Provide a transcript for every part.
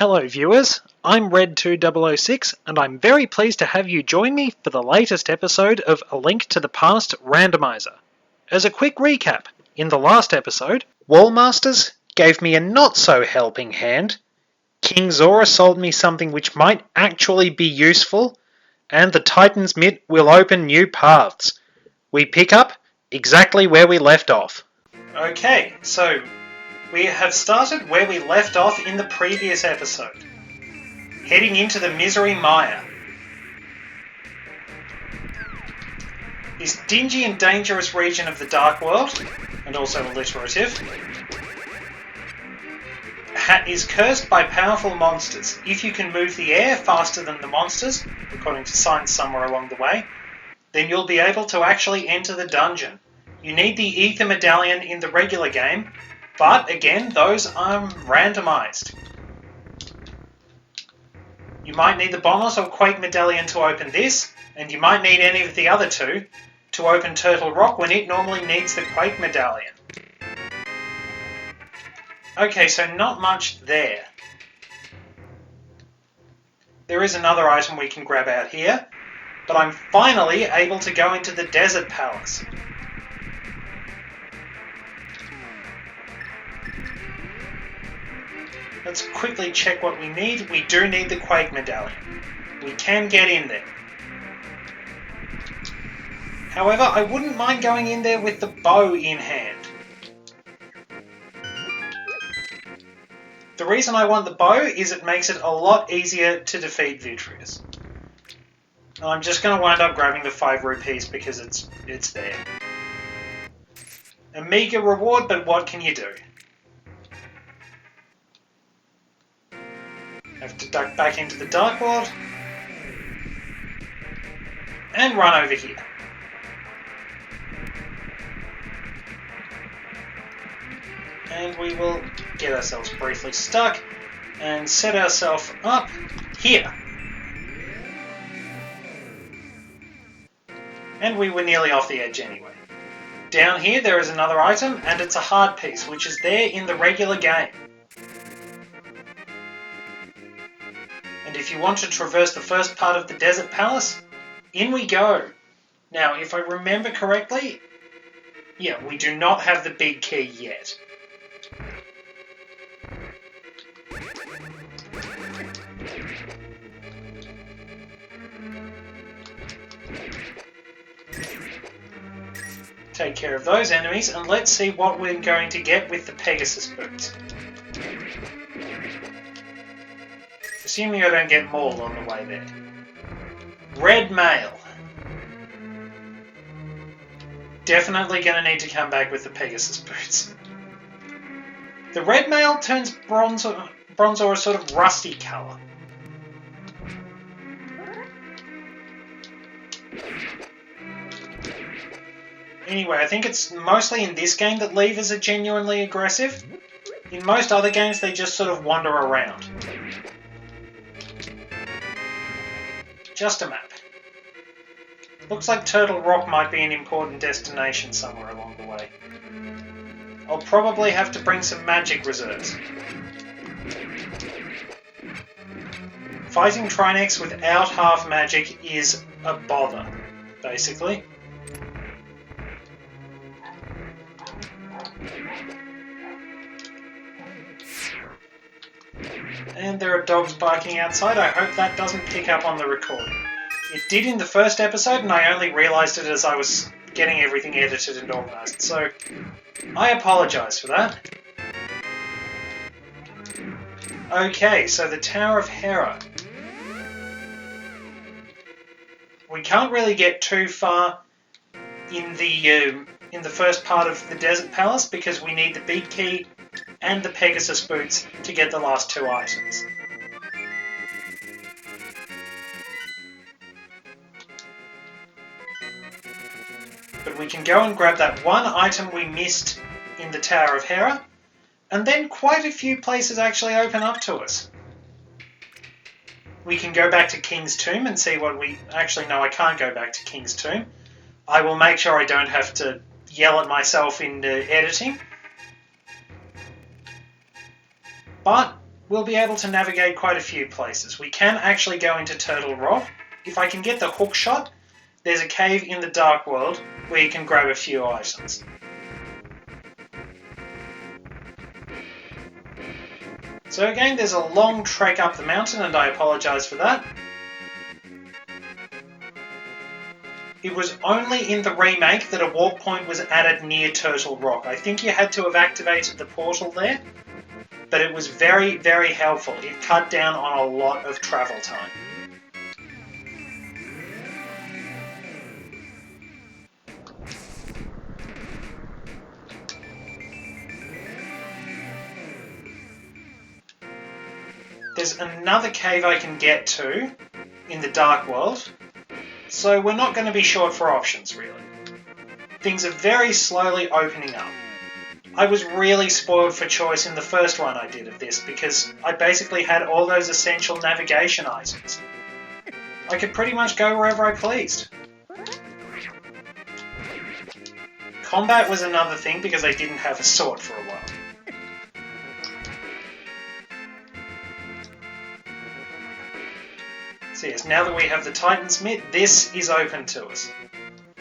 Hello viewers, I'm Red2006 and I'm very pleased to have you join me for the latest episode of A Link to the Past Randomizer. As a quick recap, in the last episode, Wallmasters gave me a not-so-helping hand, King Zora sold me something which might actually be useful, and the Titan's Mitt will open new paths. We pick up exactly where we left off. Okay, so we have started where we left off in the previous episode, heading into the Misery Mire. This dingy and dangerous region of the Dark World, and also alliterative, is cursed by powerful monsters. If you can move the air faster than the monsters, according to signs somewhere along the way, then you'll be able to actually enter the dungeon. You need the Ether Medallion in the regular game, but again, those are randomised. You might need the Bonos or Quake Medallion to open this, and you might need any of the other two to open Turtle Rock when it normally needs the Quake Medallion. Okay, so not much there. There is another item we can grab out here, but I'm finally able to go into the Desert Palace. Let's quickly check what we need. We do need the Quake Medallion. We can get in there. However, I wouldn't mind going in there with the bow in hand. The reason I want the bow is it makes it a lot easier to defeat Vitreous. And I'm just going to wind up grabbing the 5 rupees because it's there. A meagre reward, but what can you do? Have to duck back into the Dark World and run over here. And we will get ourselves briefly stuck and set ourselves up here. And we were nearly off the edge anyway. Down here there is another item, and it's a heart piece, which is there in the regular game. And if you want to traverse the first part of the Desert Palace, in we go. Now, if I remember correctly, yeah, we do not have the big key yet. Take care of those enemies, and let's see what we're going to get with the Pegasus boots. Assuming I don't get mauled on the way there. Red mail. Definitely going to need to come back with the Pegasus boots. The red mail turns bronze or a sort of rusty colour. Anyway, I think it's mostly in this game that levers are genuinely aggressive. In most other games, they just sort of wander around. Just a map. Looks like Turtle Rock might be an important destination somewhere along the way. I'll probably have to bring some magic reserves. Fighting Trinex without half magic is a bother, basically. And there are dogs barking outside. I hope that doesn't pick up on the recording. It did in the first episode, and I only realised it as I was getting everything edited and organised, so I apologise for that. Okay, so the Tower of Hera. We can't really get too far in the first part of the Desert Palace because we need the Beat Key and the Pegasus boots to get the last 2 items. But we can go and grab that one item we missed in the Tower of Hera, and then quite a few places actually open up to us. We can go back to King's Tomb and see what we... Actually, no, I can't go back to King's Tomb. I will make sure I don't have to yell at myself in editing. But we'll be able to navigate quite a few places. We can actually go into Turtle Rock. If I can get the hook shot, there's a cave in the Dark World where you can grab a few items. So again, there's a long trek up the mountain, and I apologise for that. It was only in the remake that a walk point was added near Turtle Rock. I think you had to have activated the portal there, but it was very, very helpful. It cut down on a lot of travel time. There's another cave I can get to in the Dark World, so we're not going to be short for options, really. Things are very slowly opening up. I was really spoiled for choice in the first run I did of this, because I basically had all those essential navigation items. I could pretty much go wherever I pleased. Combat was another thing, because I didn't have a sword for a while. So yes, now that we have the Titan's Mitt, this is open to us.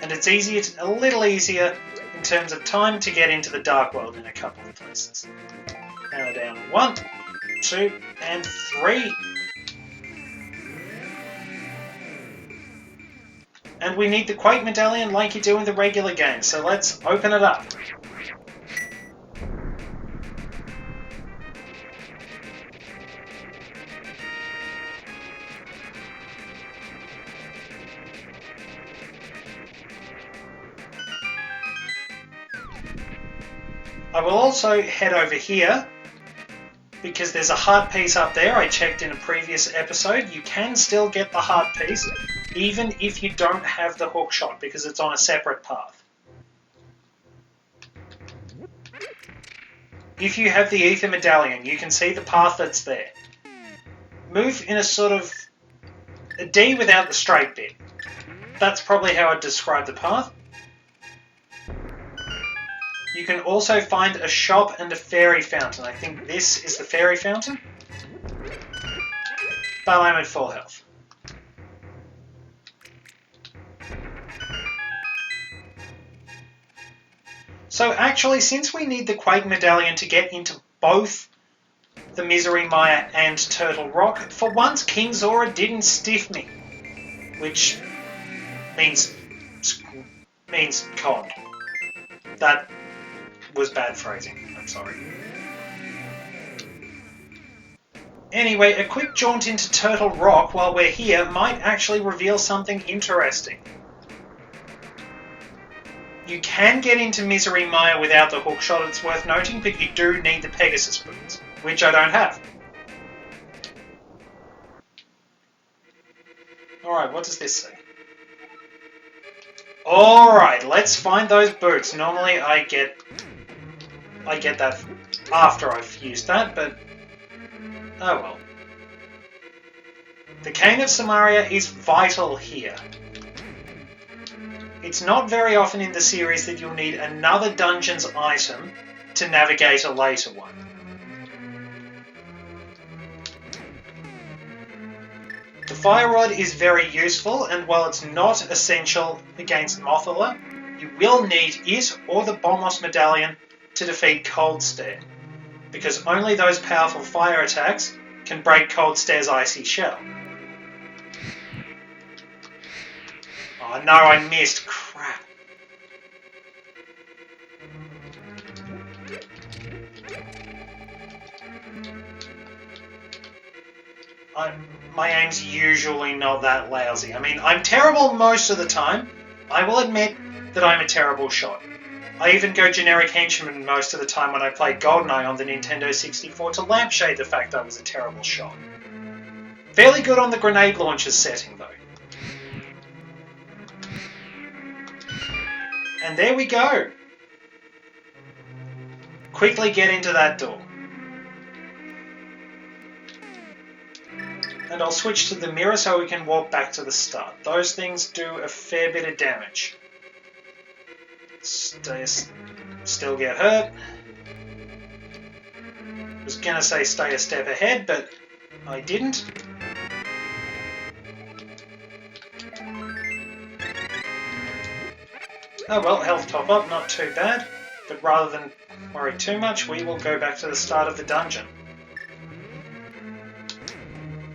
And it's a little easier in terms of time to get into the Dark World in a couple of places. Now we're down 1, 2, and 3. And we need the Quake Medallion like you do in the regular game, so let's open it up. I will also head over here, because there's a heart piece up there. I checked in a previous episode. You can still get the heart piece, even if you don't have the hook shot, because it's on a separate path. If you have the Ether Medallion, you can see the path that's there. Move in a sort of a D without the straight bit. That's probably how I'd describe the path. You can also find a shop and a fairy fountain. I think this is the fairy fountain. But I'm at full health. So actually, since we need the Quake Medallion to get into both the Misery Mire and Turtle Rock, for once King Zora didn't stiff me. Which means cod. That was bad phrasing, I'm sorry. Anyway, a quick jaunt into Turtle Rock while we're here might actually reveal something interesting. You can get into Misery Mire without the hookshot, it's worth noting, but you do need the Pegasus boots, which I don't have. Alright, what does this say? Alright, let's find those boots. Normally I get that after I've used that, but oh well. The Cane of Samaria is vital here. It's not very often in the series that you'll need another dungeon's item to navigate a later one. The Fire Rod is very useful, and while it's not essential against Mothula, you will need it or the Bombos Medallion to defeat Cold Stare, because only those powerful fire attacks can break Cold Stare's icy shell. Oh no, I missed. Crap. My aim's usually not that lousy. I mean, I'm terrible most of the time. I will admit that I'm a terrible shot. I even go generic henchman most of the time when I play GoldenEye on the Nintendo 64 to lampshade the fact I was a terrible shot. Fairly good on the grenade launcher setting though. And there we go. Quickly get into that door. And I'll switch to the mirror so we can walk back to the start. Those things do a fair bit of damage. Still get hurt. Just going to say stay a step ahead, but I didn't. Oh well, health top up, not too bad. But rather than worry too much, we will go back to the start of the dungeon.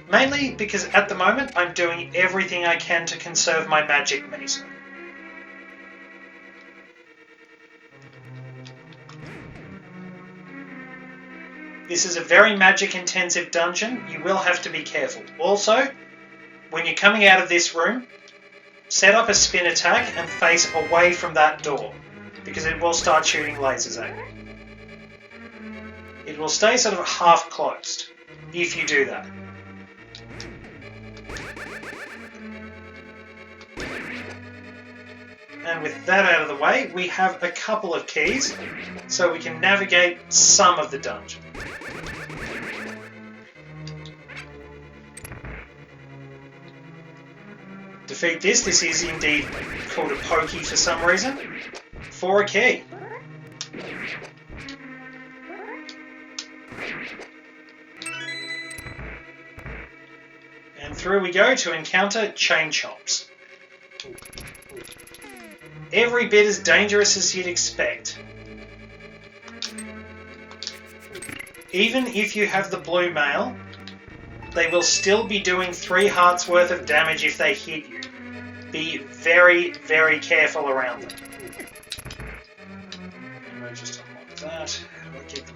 Mainly because at the moment I'm doing everything I can to conserve my magic meter. This is a very magic intensive dungeon. You will have to be careful. Also, when you're coming out of this room, set up a spin attack and face away from that door, because it will start shooting lasers at you. It will stay sort of half closed if you do that. And with that out of the way, we have a couple of keys, so we can navigate some of the dungeon. Defeat this. This is indeed called a pokey for some reason. For a key. And through we go to encounter chain chomps. Every bit as dangerous as you'd expect. Even if you have the blue mail, they will still be doing 3 hearts worth of damage if they hit you. Be very, very careful around them. And we'll just unlock that. How do I get them?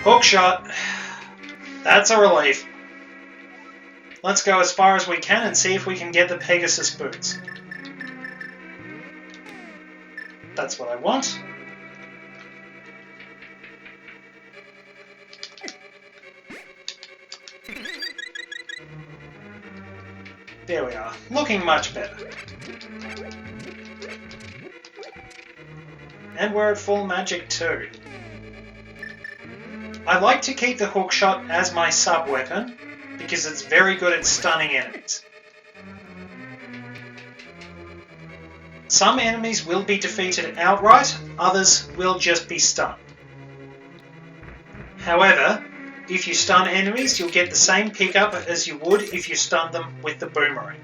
Hook shot. That's a relief. Let's go as far as we can and see if we can get the Pegasus boots. That's what I want. There we are, looking much better. And we're at full magic too. I like to keep the hook shot as my sub-weapon because it's very good at stunning enemies. Some enemies will be defeated outright, others will just be stunned. However, if you stun enemies, you'll get the same pickup as you would if you stun them with the boomerang.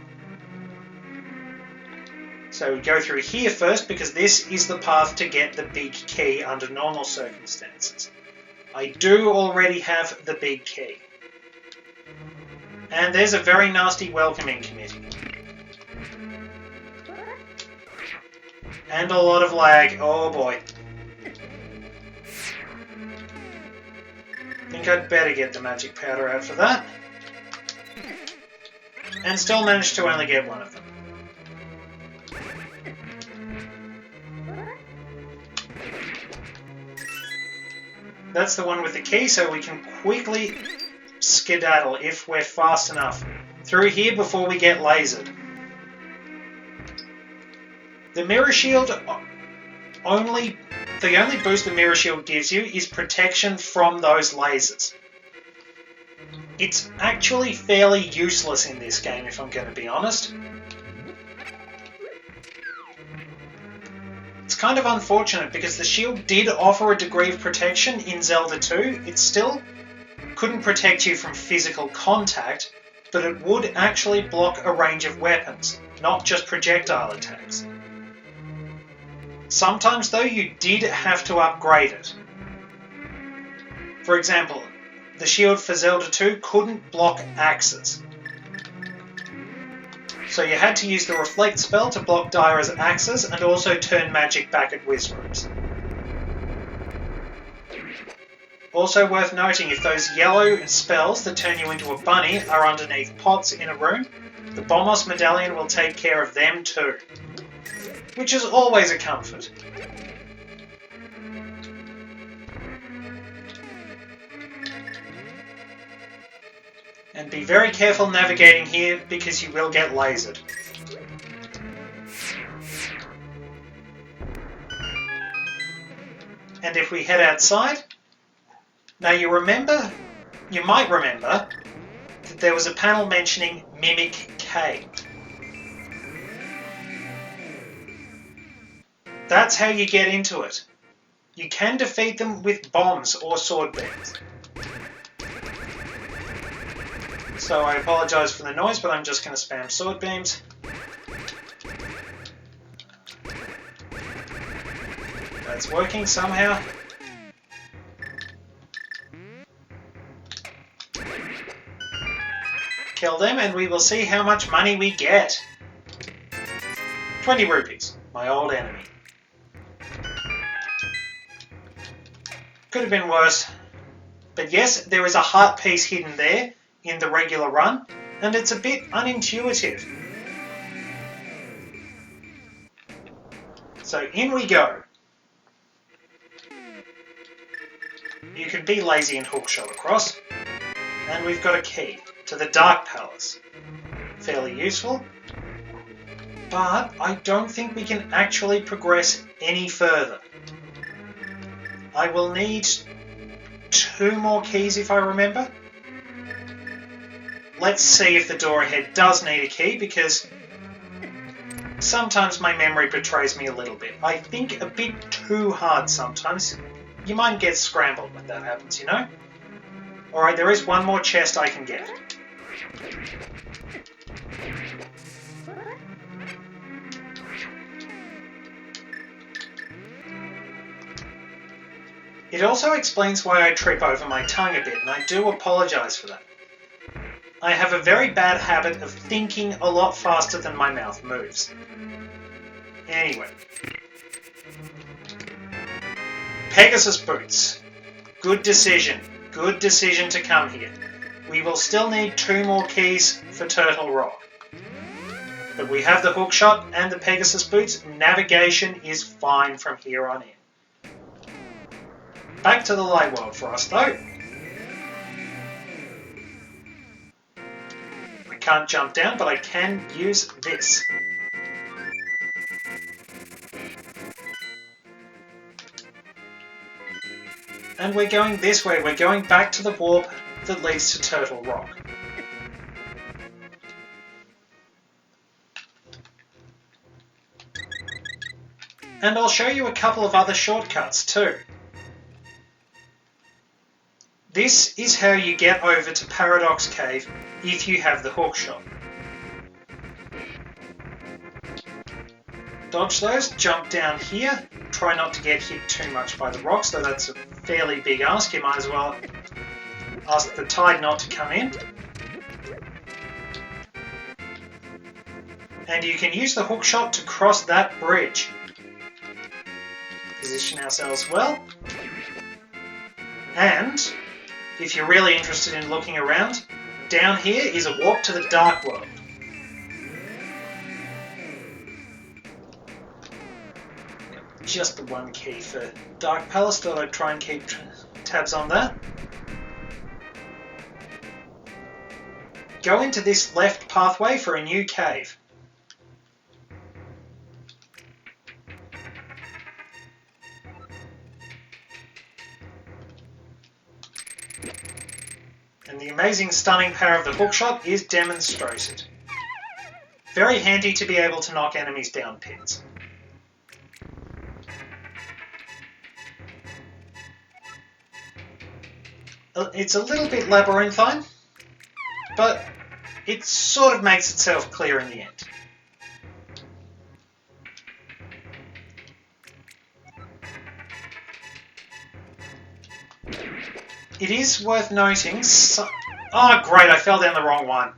So we go through here first because this is the path to get the big key under normal circumstances. I do already have the big key. And there's a very nasty welcoming committee. And a lot of lag, oh boy. I think I'd better get the magic powder out for that. And still managed to only get one of them. That's the one with the key, so we can quickly skedaddle if we're fast enough through here before we get lasered. The mirror shield the only boost the mirror shield gives you is protection from those lasers. It's actually fairly useless in this game, if I'm going to be honest. It's kind of unfortunate because the shield did offer a degree of protection in Zelda 2. It still couldn't protect you from physical contact, but it would actually block a range of weapons, not just projectile attacks. Sometimes, though, you did have to upgrade it. For example, the shield for Zelda 2 couldn't block axes. So you had to use the Reflect spell to block Daira's axes and also turn magic back at Wizrooms. Also worth noting, if those yellow spells that turn you into a bunny are underneath pots in a room, the Bombos medallion will take care of them too. Which is always a comfort. And be very careful navigating here because you will get lasered. And if we head outside, now you might remember that there was a panel mentioning Mimic Cave. That's how you get into it. You can defeat them with bombs or sword beams. So I apologise for the noise, but I'm just going to spam sword beams. That's working somehow. Kill them and we will see how much money we get. 20 rupees, my old enemy. Could have been worse. But yes, there is a heart piece hidden there in the regular run, and it's a bit unintuitive. So in we go. You can be lazy and hookshot across, and we've got a key to the Dark Palace. Fairly useful, but I don't think we can actually progress any further. I will need 2 more keys if I remember. Let's see if the door ahead does need a key, because sometimes my memory betrays me a little bit. I think a bit too hard sometimes. Your mind gets scrambled when that happens, you know? Alright, there is one more chest I can get. It also explains why I trip over my tongue a bit, and I do apologise for that. I have a very bad habit of thinking a lot faster than my mouth moves. Anyway. Pegasus boots. Good decision. Good decision to come here. We will still need 2 more keys for Turtle Rock. But we have the hookshot and the Pegasus boots. Navigation is fine from here on in. Back to the light world for us though. I can't jump down, but I can use this. And we're going this way. We're going back to the warp that leads to Turtle Rock. And I'll show you a couple of other shortcuts too. This is how you get over to Paradox Cave if you have the hookshot. Dodge those, jump down here, try not to get hit too much by the rocks, though that's a fairly big ask. You might as well ask the tide not to come in. And you can use the hookshot to cross that bridge. Position ourselves well. And if you're really interested in looking around, down here is a warp to the Dark World. Just the 1 key for Dark Palace, thought I'd try and keep tabs on that. Go into this left pathway for a new cave. And the amazing stunning power of the hookshot is demonstrated. Very handy to be able to knock enemies down pits. It's a little bit labyrinthine, but it sort of makes itself clear in the end. It is worth noting... Oh great, I fell down the wrong one.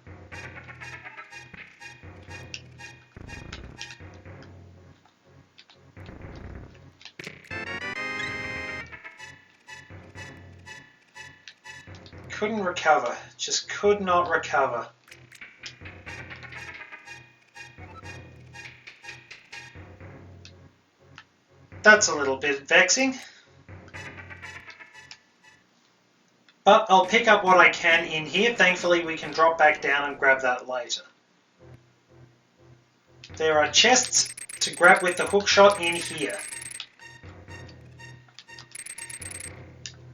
Couldn't recover. Just could not recover. That's a little bit vexing. But I'll pick up what I can in here. Thankfully we can drop back down and grab that later. There are chests to grab with the hookshot in here.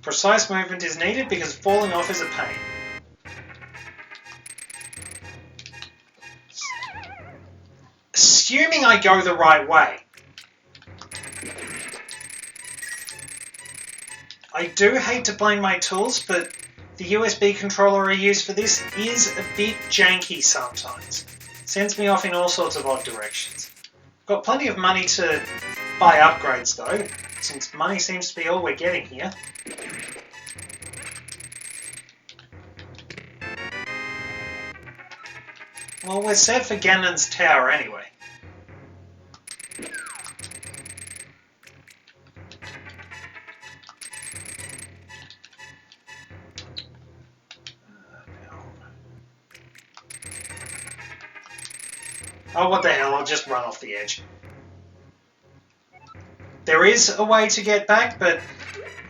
Precise movement is needed because falling off is a pain. Assuming I go the right way. I do hate to blame my tools, but the USB controller I use for this is a bit janky sometimes. Sends me off in all sorts of odd directions. Got plenty of money to buy upgrades though, since money seems to be all we're getting here. Well, we're set for Ganon's Tower anyway. Oh, what the hell, I'll just run off the edge. There is a way to get back, but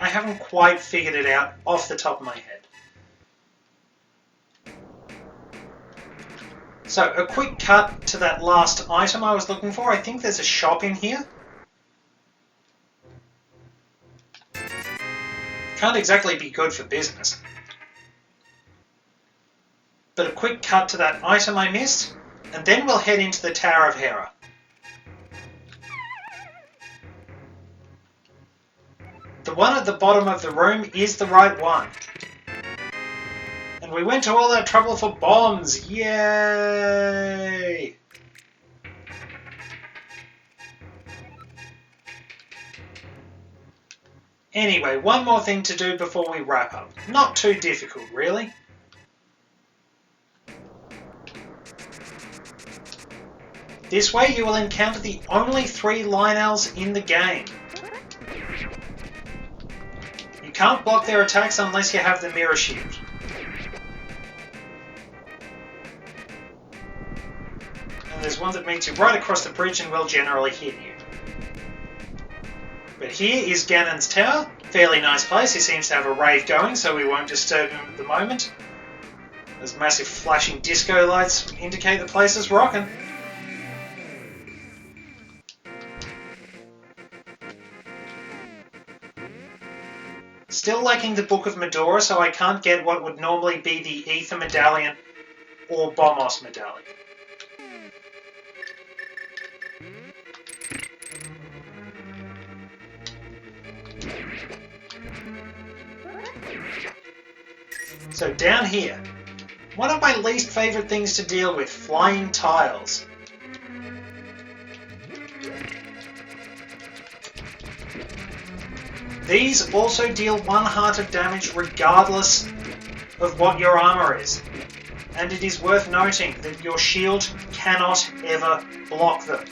I haven't quite figured it out off the top of my head. So, a quick cut to that last item I was looking for. I think there's a shop in here. Can't exactly be good for business. But a quick cut to that item I missed, and then we'll head into the Tower of Hera. The one at the bottom of the room is the right one. And we went to all that trouble for bombs. Yay! Anyway, one more thing to do before we wrap up. Not too difficult, really. This way you will encounter the only 3 Lionels in the game. You can't block their attacks unless you have the mirror shield. And there's one that meets you right across the bridge and will generally hit you. But here is Ganon's Tower. Fairly nice place. He seems to have a rave going, so we won't disturb him at the moment. Those massive flashing disco lights indicate the place is rocking. Still lacking the Book of Medora, so I can't get what would normally be the Ether Medallion or Bomos Medallion. So down here, one of my least favourite things to deal with, flying tiles. These also deal 1 heart of damage regardless of what your armour is. And it is worth noting that your shield cannot ever block them.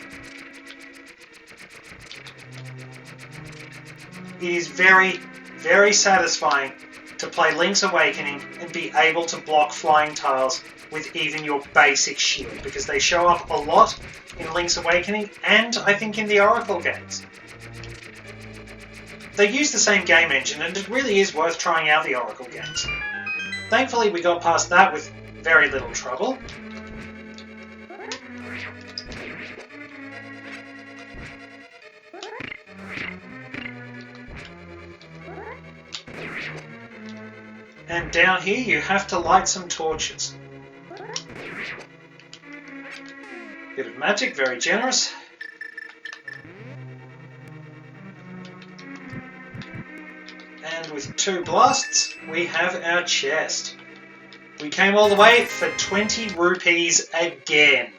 It is very, very satisfying to play Link's Awakening and be able to block flying tiles with even your basic shield, because they show up a lot in Link's Awakening and I think in the Oracle games. They use the same game engine, and it really is worth trying out the Oracle games. Thankfully we got past that with very little trouble. And down here you have to light some torches. Bit of magic, very generous. And with 2 blasts, we have our chest. We came all the way for 20 rupees again.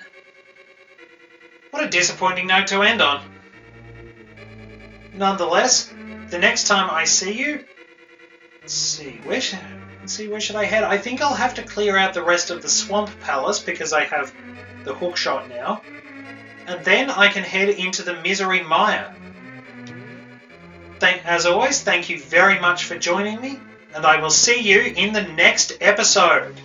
What a disappointing note to end on. Nonetheless, the next time I see you, let's see, where should I head? I think I'll have to clear out the rest of the Swamp Palace because I have the hookshot now. And then I can head into the Misery Mire. As always, thank you very much for joining me, and I will see you in the next episode.